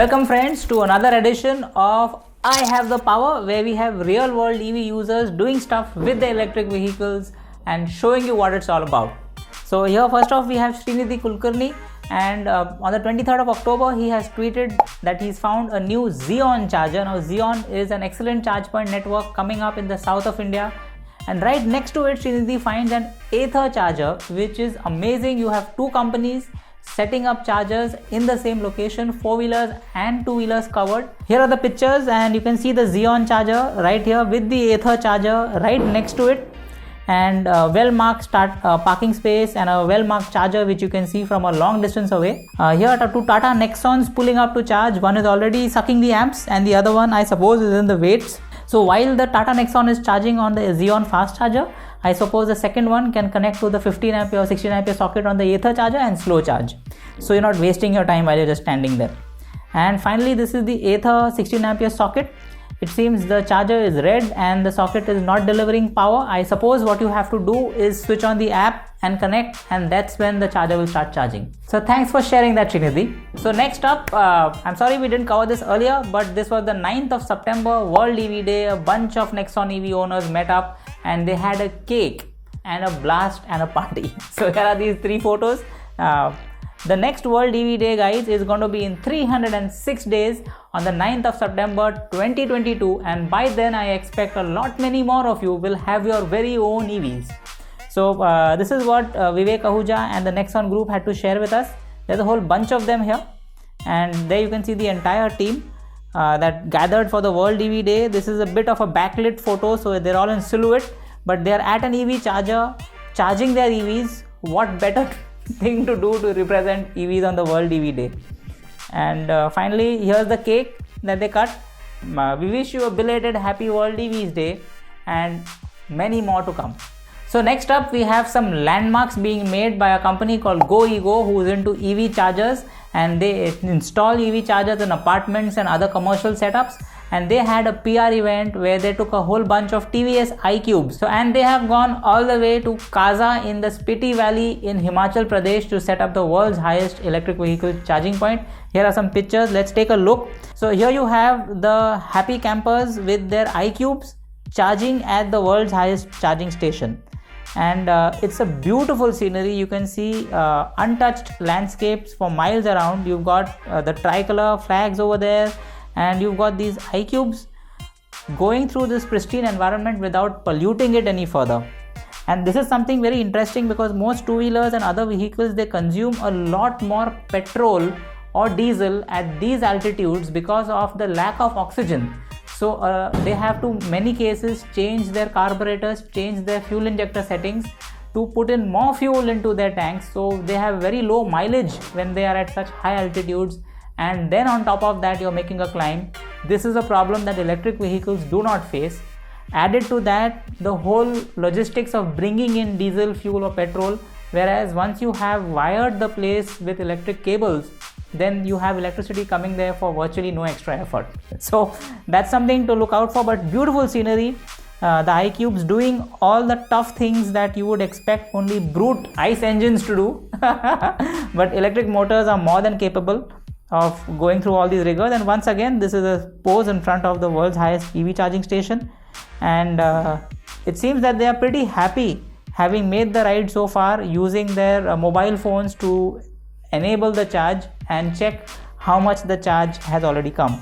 Welcome friends to another edition of I Have the Power, where we have real world EV users doing stuff with the electric vehicles and showing you what it's all about. So here first off we have Srinidhi Kulkarni, and on the 23rd of October he has tweeted that he's found a new Xeon charger. Now Xeon is an excellent charge point network coming up in the south of India, and right next to it Srinidhi finds an Ather charger, which is amazing. You have two companies setting up chargers in the same location, 4-wheelers and 2-wheelers covered. Here are the pictures, and you can see the Xeon charger right here with the Ather charger right next to it, and a well-marked parking space and a well-marked charger which you can see from a long distance away. Here are two Tata Nexons pulling up to charge. One is already sucking the amps and the other one I suppose is in the weights. So while the Tata Nexon is charging on the Xeon fast charger, I suppose the second one can connect to the 15 ampere or 16 ampere socket on the Ather charger and slow charge. So you're not wasting your time while you're just standing there. And finally, this is the Ather 16 ampere socket. It seems the charger is red and the socket is not delivering power. I suppose what you have to do is switch on the app and connect, and that's when the charger will start charging. So thanks for sharing that, Srinidhi. So next up, I'm sorry we didn't cover this earlier, but this was the 9th of September, World EV Day. A bunch of Nexon EV owners met up and they had a cake and a blast and a party. So here are these three photos. The next World EV Day, guys, is going to be in 306 days on the 9th of September 2022, and by then I expect a lot many more of you will have your very own EVs. So this is what Vivek Ahuja and the Nexon group had to share with us. There's a whole bunch of them here, and there you can see the entire team that gathered for the World EV Day. This is a bit of a backlit photo, so they're all in silhouette, but they're at an EV charger charging their EVs. What better thing to do to represent EVs on the World EV Day? And finally, here's the cake that they cut. We wish you a belated happy World EVs Day and many more to come. So next up we have some landmarks being made by a company called GoEgo, who is into EV chargers, and they install EV chargers in apartments and other commercial setups. And they had a PR event where they took a whole bunch of TVS iQubes. So, and they have gone all the way to Kaza in the Spiti Valley in Himachal Pradesh to set up the world's highest electric vehicle charging point. Here are some pictures. Let's take a look. So here you have the happy campers with their iQubes charging at the world's highest charging station. And it's a beautiful scenery. You can see untouched landscapes for miles around. You've got the tricolor flags over there, and you've got these iQubes going through this pristine environment without polluting it any further. And this is something very interesting because most two-wheelers and other vehicles, they consume a lot more petrol or diesel at these altitudes because of the lack of oxygen. So they have to, many cases, change their carburetors, change their fuel injector settings to put in more fuel into their tanks. So they have very low mileage when they are at such high altitudes. And then on top of that, you're making a climb. This is a problem that electric vehicles do not face. Added to that, the whole logistics of bringing in diesel fuel or petrol, whereas once you have wired the place with electric cables, then you have electricity coming there for virtually no extra effort. So that's something to look out for, but beautiful scenery. The iQubes doing all the tough things that you would expect only brute ICE engines to do. But electric motors are more than capable of going through all these rigors. And once again, this is a pose in front of the world's highest EV charging station, and it seems that they are pretty happy having made the ride so far, using their mobile phones to enable the charge and check how much the charge has already come.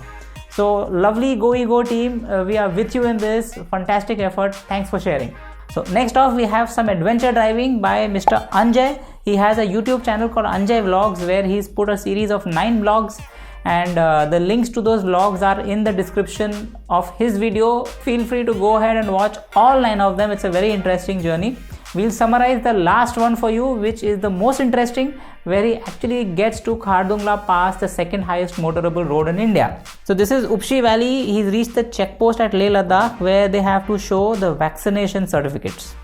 So lovely GoEgo team, we are with you in this fantastic effort. Thanks for sharing. So next off we have some adventure driving by Mr. Anjay. He has a YouTube channel called Anjay Vlogs, where he's put a series of 9 vlogs, and the links to those vlogs are in the description of his video. Feel free to go ahead and watch all 9 of them. It's a very interesting journey. We'll summarize the last one for you, which is the most interesting, where he actually gets to Khardungla Pass, the second highest motorable road in India. So this is Upshi Valley. He's reached the checkpost at Leh Ladakh, where they have to show the vaccination certificates.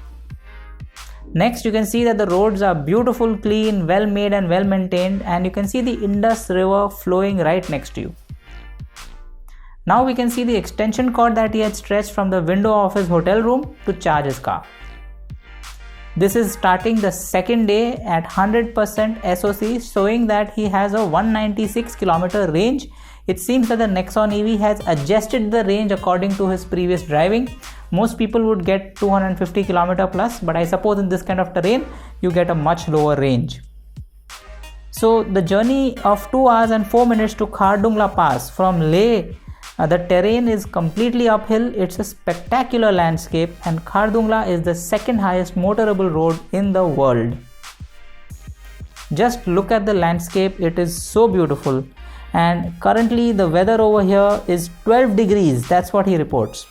Next, you can see that the roads are beautiful, clean, well made and well maintained, and you can see the Indus River flowing right next to you. Now we can see the extension cord that he had stretched from the window of his hotel room to charge his car. This is starting the second day at 100% SOC, showing that he has a 196 kilometer range. It seems that the Nexon EV has adjusted the range according to his previous driving. Most people would get 250 km plus, but I suppose in this kind of terrain, you get a much lower range. So the journey of 2 hours and 4 minutes to Khardungla Pass from Leh, the terrain is completely uphill. It's a spectacular landscape, and Khardungla is the second highest motorable road in the world. Just look at the landscape, it is so beautiful. And currently the weather over here is 12 degrees, that's what he reports.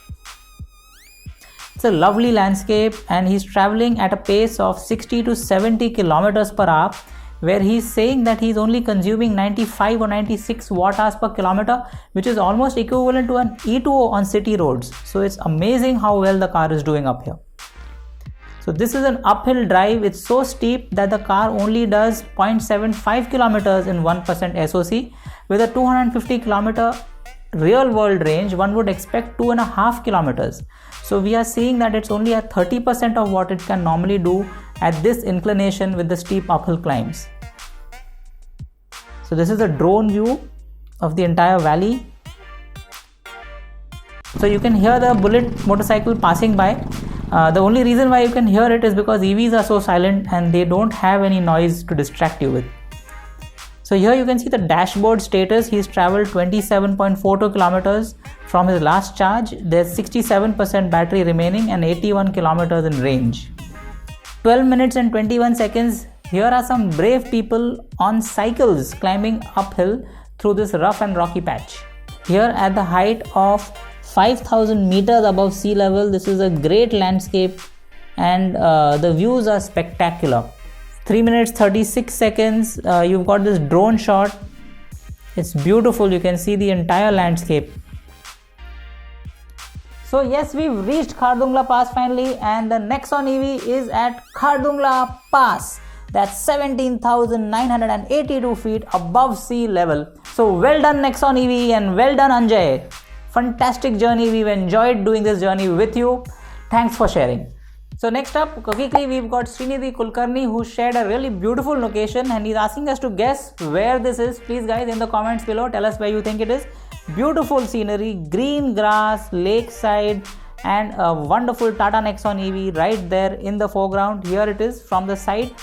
It's a lovely landscape, and he's traveling at a pace of 60 to 70 kilometers per hour, where he's saying that he's only consuming 95 or 96 watt hours per kilometer, which is almost equivalent to an E2O on city roads. So it's amazing how well the car is doing up here. So this is an uphill drive. It's so steep that the car only does 0.75 kilometers in 1% SOC. With a 250 kilometer real world range, one would expect 2.5 kilometers. So we are seeing that it's only at 30% of what it can normally do at this inclination with the steep uphill climbs. So this is a drone view of the entire valley. So you can hear the Bullet motorcycle passing by. The only reason why you can hear it is because EVs are so silent and they don't have any noise to distract you with. So here you can see the dashboard status. He's traveled 27.42 kilometers from his last charge. There's 67% battery remaining and 81 kilometers in range. 12 minutes and 21 seconds. Here are some brave people on cycles climbing uphill through this rough and rocky patch. Here at the height of 5,000 meters above sea level, this is a great landscape, and the views are spectacular. 3 minutes 36 seconds, you've got this drone shot. It's beautiful, you can see the entire landscape. So yes, we've reached Khardungla Pass finally, and the Nexon EV is at Khardungla Pass. That's 17,982 feet above sea level. So well done Nexon EV, and well done Anjay. Fantastic journey. We've enjoyed doing this journey with you. Thanks for sharing. So next up, quickly, we've got Srinidhi Kulkarni, who shared a really beautiful location, and he's asking us to guess where this is. Please guys, in the comments below, tell us where you think it is. Beautiful scenery, green grass, lakeside, and a wonderful Tata Nexon EV right there in the foreground. Here it is from the side,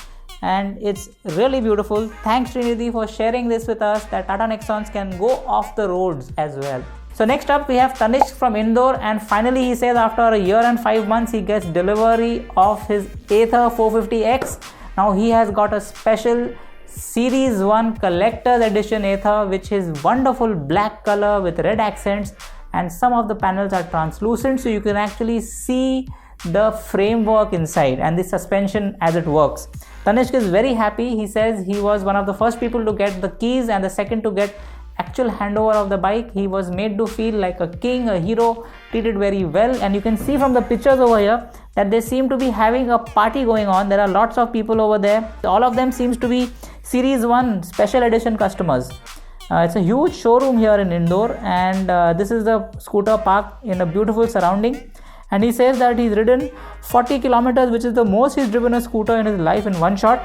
and it's really beautiful. Thanks Srinidhi for sharing this with us, that Tata Nexons can go off the roads as well. So next up we have Tanishq from Indore, and finally he says after a year and 5 months he gets delivery of his Ather 450X. Now he has got a special Series 1 Collector's Edition Ather, which is wonderful black color with red accents, and some of the panels are translucent, so you can actually see the framework inside and the suspension as it works. Tanishq is very happy. He says he was one of the first people to get the keys and the second to get actual handover of the bike. He was made to feel like a king, a hero, treated very well, and you can see from the pictures over here that they seem to be having a party going on. There are lots of people over there. All of them seems to be Series 1 Special Edition customers. It's a huge showroom here in Indore, and this is the scooter park in a beautiful surrounding. And he says that he's ridden 40 kilometers, which is the most he's driven a scooter in his life in one shot,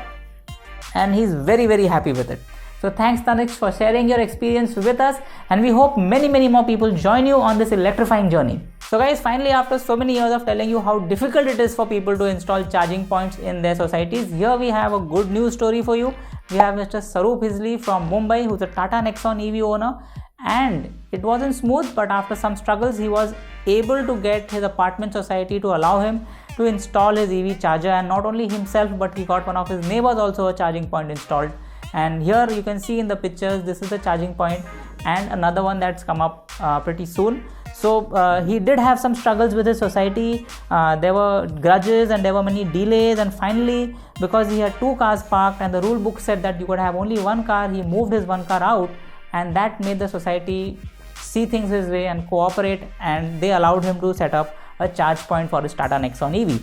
and he's very, very happy with it. So thanks Tanishq for sharing your experience with us, and we hope many more people join you on this electrifying journey. So guys, finally after so many years of telling you how difficult it is for people to install charging points in their societies, here we have a good news story for you. We have Mr. Sarup Hisli from Mumbai, who's a Tata Nexon EV owner, and it wasn't smooth, but after some struggles he was able to get his apartment society to allow him to install his EV charger, and not only himself but he got one of his neighbors also a charging point installed. And here you can see in the pictures, this is the charging point and another one that's come up pretty soon. So he did have some struggles with his society. There were grudges and there were many delays, and finally, because he had 2 cars parked and the rule book said that you could have only 1 car, he moved his 1 car out, and that made the society see things his way and cooperate, and they allowed him to set up a charge point for his Tata Nexon EV.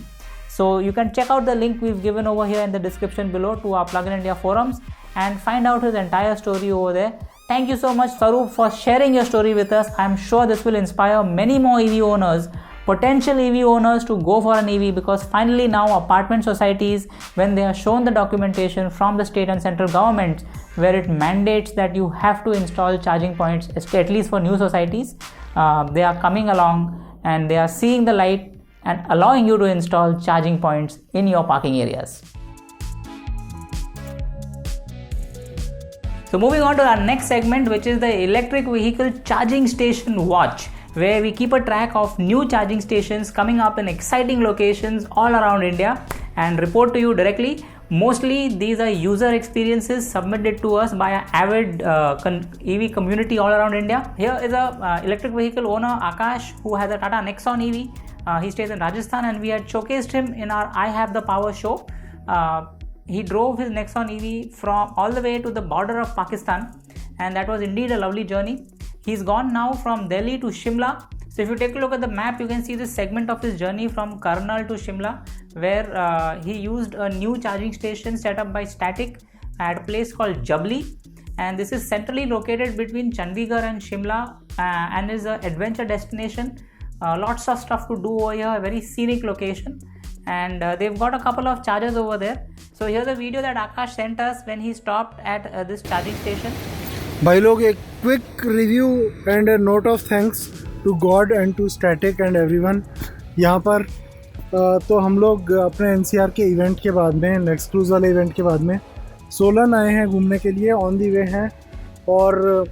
So you can check out the link we've given over here in the description below to our Plug in India forums and find out his entire story over there. Thank you so much Sarup for sharing your story with us. I'm sure this will inspire many more EV owners potential EV owners to go for an EV, because finally now apartment societies, when they are shown the documentation from the state and central governments where it mandates that you have to install charging points, at least for new societies, they are coming along and they are seeing the light and allowing you to install charging points in your parking areas. So moving on to our next segment, which is the electric vehicle charging station watch, where we keep a track of new charging stations coming up in exciting locations all around India and report to you directly. Mostly these are user experiences submitted to us by an avid EV community all around India. Here is a electric vehicle owner, Akash, who has a Tata Nexon EV. He stays in Rajasthan and we had showcased him in our I Have the Power show. He drove his Nexon EV from all the way to the border of Pakistan, and that was indeed a lovely journey. He's gone now from Delhi to Shimla. So if you take a look at the map, you can see this segment of his journey from Karnal to Shimla, where he used a new charging station set up by Static at a place called Jabli, and this is centrally located between Chandigarh and Shimla, and is an adventure destination. Lots of stuff to do over here, a very scenic location, and they've got a couple of chargers over there. So here's a video that Akash sent us when he stopped at this charging station. भाई लोग, एक quick review and a note of thanks to God and to Statiq and everyone. यहाँ पर तो हम लोग अपने NCR के इवेंट के बाद में, नेक्स्ट क्रूज वाले इवेंट के बाद में सोलन आए हैं घूमने के लिए, ऑन दी वे हैं। और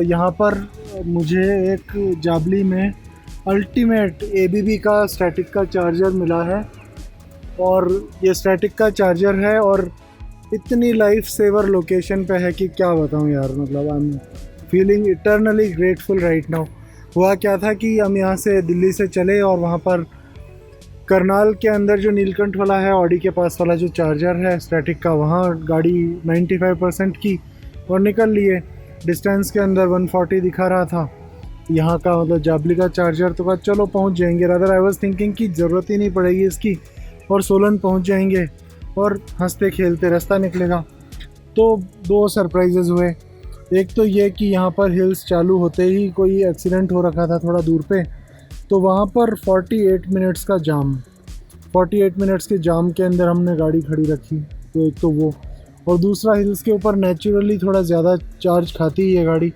यहाँ पर मुझे एक जाबली में अल्टीमेट ABB का स्टैटिक का चार्जर मिला है, और ये स्टैटिक का चार्जर है और इतनी लाइफ सेवर लोकेशन पे है कि क्या बताऊँ यार। मतलब I am feeling eternally grateful right now. हुआ क्या था कि हम यहाँ से दिल्ली से चले और वहाँ पर करनाल के अंदर जो नीलकंठ वाला है, ऑडी के पास वाला जो चार्जर है स्टैटिक का, वहाँ गाड़ी 95% की और निकल लिए। डिस्टेंस के अंदर 140 दिखा रहा था यहाँ का, मतलब जाबली का चार्जर। तो कहा चलो पहुँच जाएंगे। रादर आई वाज थिंकिंग कि ज़रूरत ही नहीं पड़ेगी इसकी और सोलन पहुँच जाएंगे और हंसते खेलते रास्ता निकलेगा। तो दो सरप्राइजेज़ हुए। एक तो ये कि यहाँ पर हिल्स चालू होते ही कोई एक्सीडेंट हो रखा था थोड़ा दूर पे, तो वहाँ पर 48 मिनट्स का जाम, 48 मिनट्स के जाम के अंदर हमने गाड़ी खड़ी रखी। तो एक तो वो, और दूसरा हिल्स के ऊपर नेचुरली थोड़ा ज़्यादा चार्ज खाती है ये गाड़ी,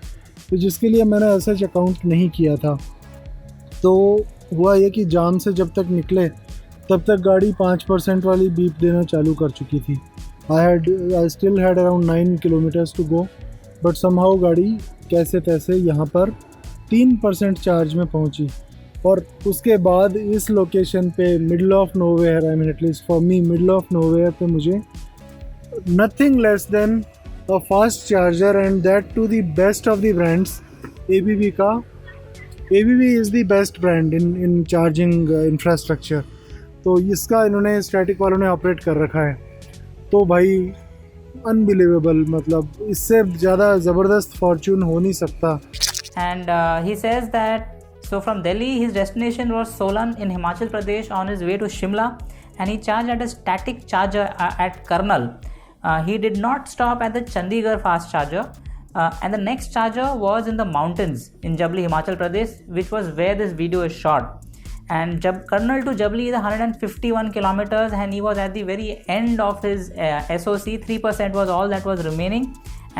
तो जिसके लिए मैंने ऐसा अकाउंट नहीं किया था। तो हुआ ये कि जाम से जब तक निकले तब तक गाड़ी 5% वाली बीप देना चालू कर चुकी थी। I still had around 9 kilometres to go, but somehow गाड़ी कैसे तैसे यहाँ पर 3% चार्ज में पहुँची। और उसके बाद इस लोकेशन पे middle of nowhere, I mean at least for me middle of nowhere पे मुझे nothing less than a fast charger, and that too the best of the brands. ABB का, ABB is the best brand in charging infrastructure. तो इसका इन्होंने static वालों ने operate कर रखा है। तो भाई अनबिलीवेबल, मतलब इससे ज़्यादा ज़बरदस्त फॉर्चून हो नहीं सकता। And he says that so from Delhi his destination was Solan in Himachal Pradesh on his way to Shimla, and he charged at a static charger at Karnal. He did not stop at the Chandigarh fast charger, and the next charger was in the mountains in Jabli, Himachal Pradesh, which was where this video is shot. And Karnal to Jabli is 151 kilometers, and he was at the very end of his SOC. 3% was all that was remaining,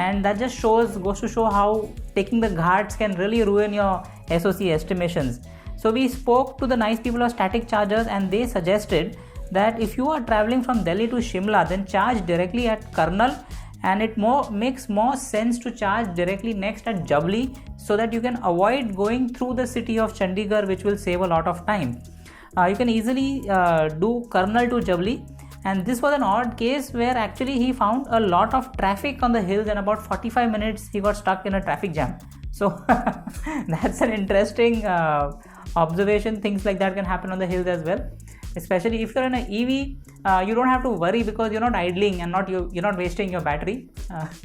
and that just goes to show how taking the ghats can really ruin your SOC estimations. So we spoke to the nice people of Static Chargers, and they suggested that if you are traveling from Delhi to Shimla, then charge directly at Karnal, and it makes more sense to charge directly next at Jabli, so that you can avoid going through the city of Chandigarh, which will save a lot of time. You can easily do Karnal to Jabli, and this was an odd case where actually he found a lot of traffic on the hills, and about 45 minutes he got stuck in a traffic jam. So that's an interesting observation. Things like that can happen on the hills as well, especially if you're in an EV. You don't have to worry because you're not idling and you're not wasting your battery.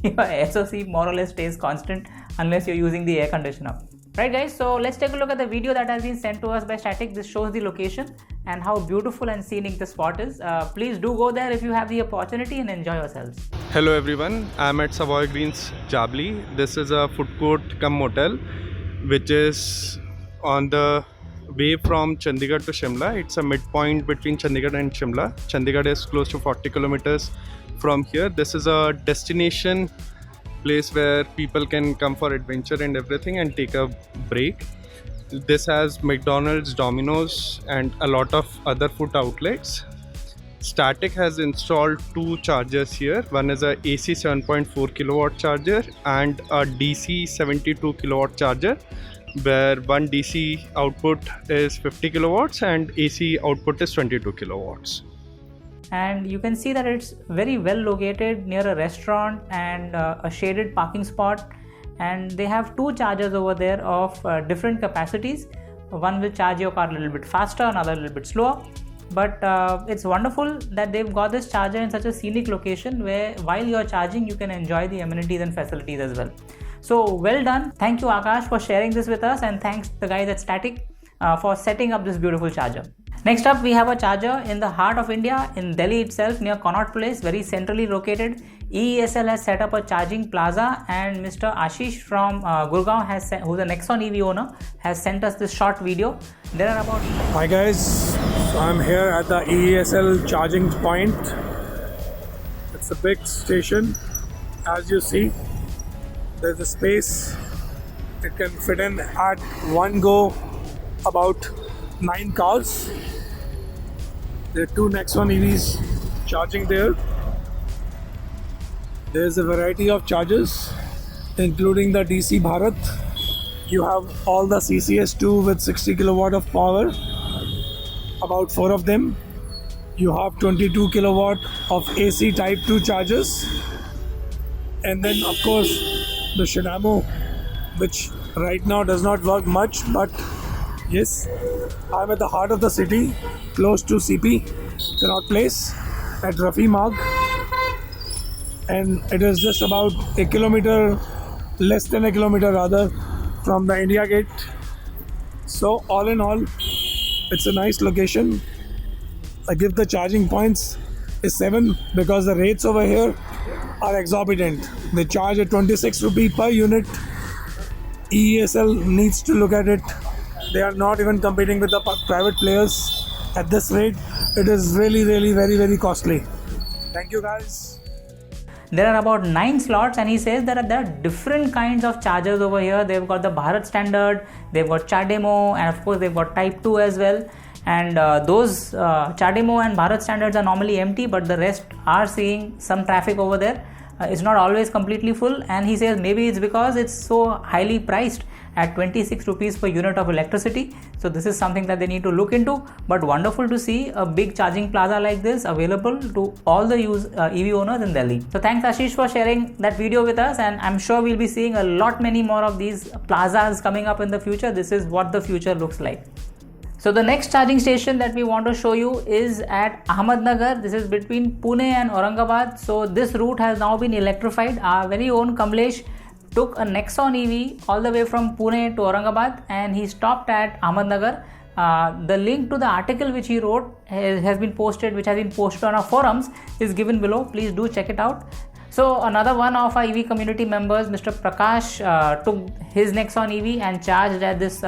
Your SOC more or less stays constant unless you're using the air conditioner. Right guys, so let's take a look at the video that has been sent to us by Static. This shows the location and how beautiful and scenic the spot is. Please do go there if you have the opportunity and enjoy yourselves. Hello everyone, I'm at Savoy Greens, Jabli. This is a food court cum motel which is on the way from Chandigarh to Shimla. It's a midpoint between Chandigarh and Shimla. Chandigarh is close to 40 kilometers from here. This is a destination place where people can come for adventure and everything and take a break. This has McDonald's, Domino's and a lot of other food outlets. Static has installed two chargers here. One is a AC 7.4 kilowatt charger and a DC 72 kilowatt charger, where one DC output is 50 kilowatts and AC output is 22 kilowatts. And you can see that it's very well located near a restaurant and a shaded parking spot, and they have two chargers over there of different capacities. One will charge your car a little bit faster, another a little bit slower, but it's wonderful that they've got this charger in such a scenic location where while you're charging you can enjoy the amenities and facilities as well. So well done. Thank you Akash for sharing this with us, and thanks the guys at Static for setting up this beautiful charger. Next up, we have a charger in the heart of India, in Delhi itself, near Connaught Place, very centrally located. EESL has set up a charging plaza, and Mr. Ashish from Gurgaon, who's a Nexon EV owner, has sent us this short video. There are about... Hi guys, so I'm here at the EESL charging point. It's a big station. As you see, there's a space. It can fit in at one go about 9 cars. There are two Nexon EVs charging there. There's a variety of chargers, including the DC Bharat. You have all the CCS2 with 60 kilowatt of power, about 4 of them. You have 22 kilowatt of AC Type 2 chargers. And then of course the Shinamo, which right now does not work much, but yes, I'm at the heart of the city, close to CP, Connaught Place, at Rafi Marg, and it is just about a kilometer, less than a kilometer rather, from the India Gate. So all in all, it's a nice location. I give the charging points is 7 because the rates over here are exorbitant. They charge at 26 rupee per unit. EESL needs to look at it. They are not even competing with the private players at this rate. It is really very costly. Thank you guys. There are about 9 slots, and he says that there are different kinds of chargers over here. They've got the Bharat standard, they've got CHAdeMO, and of course they've got Type 2 as well. And those CHAdeMO and Bharat standards are normally empty, but the rest are seeing some traffic over there. It's not always completely full, and he says maybe it's because it's so highly priced at 26 rupees per unit of electricity. So this is something that they need to look into, but wonderful to see a big charging plaza like this available to all the EV owners in Delhi. So thanks Ashish for sharing that video with us, and I'm sure we'll be seeing a lot many more of these plazas coming up in the future. This is what the future looks like. So the next charging station that we want to show you is at Ahmednagar. This is between Pune and Aurangabad. So this route has now been electrified. Our very own Kamlesh took a Nexon EV all the way from Pune to Aurangabad, and he stopped at Ahmednagar. The link to the article which he wrote has been posted on our forums, is given below. Please do check it out. So another one of our EV community members, Mr. Prakash, took his Nexon EV and charged at this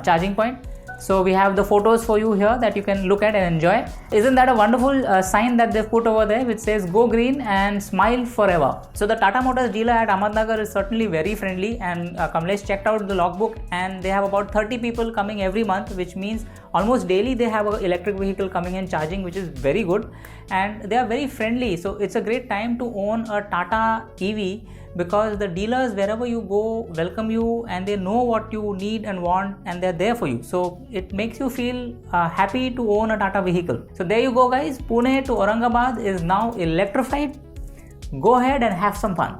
charging point. So we have the photos for you here that you can look at and enjoy. Isn't that a wonderful sign that they've put over there which says go green and smile forever. So the Tata Motors dealer at Ahmednagar is certainly very friendly, and Kamlesh checked out the logbook, and they have about 30 people coming every month, which means almost daily they have an electric vehicle coming and charging, which is very good, and they are very friendly. So it's a great time to own a Tata EV, because the dealers wherever you go welcome you, and they know what you need and want, and they're there for you. So it makes you feel happy to own a Tata vehicle. So there you go guys, Pune to Aurangabad is now electrified. Go ahead and have some fun.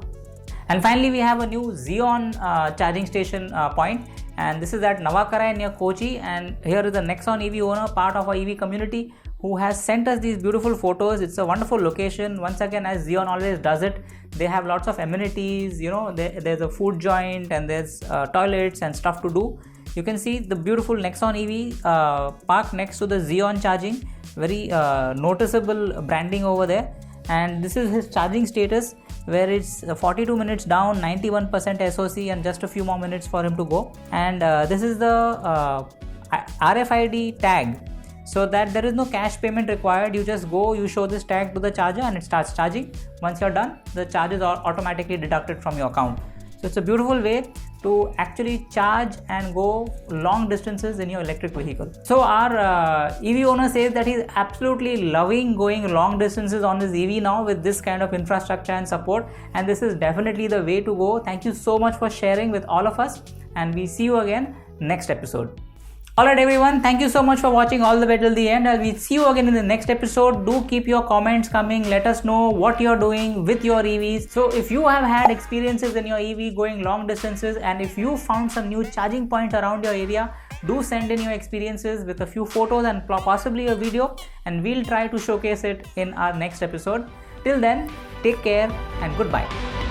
And finally we have a new Xeon charging station point, and this is at Navakarai near Kochi, and here is the Nexon EV owner, part of our EV community, who has sent us these beautiful photos. It's a wonderful location. Once again, as Xeon always does it, they have lots of amenities, you know, there's a food joint, and there's toilets and stuff to do. You can see the beautiful Nexon EV parked next to the Xeon charging, very noticeable branding over there. And this is his charging status, where it's 42 minutes down, 91% SOC, and just a few more minutes for him to go. And this is the RFID tag, so that there is no cash payment required. You just go, you show this tag to the charger and it starts charging. Once you're done, the charges are automatically deducted from your account. So it's a beautiful way to actually charge and go long distances in your electric vehicle. So our EV owner says that he's absolutely loving going long distances on his EV now with this kind of infrastructure and support, and this is definitely the way to go. Thank you so much for sharing with all of us, and we see you again next episode. Alright everyone, thank you so much for watching all the way till the end. We'll see you again in the next episode. Do keep your comments coming. Let us know what you're doing with your EVs. So if you have had experiences in your EV going long distances, and if you found some new charging points around your area, do send in your experiences with a few photos and possibly a video, and we'll try to showcase it in our next episode. Till then, take care and goodbye.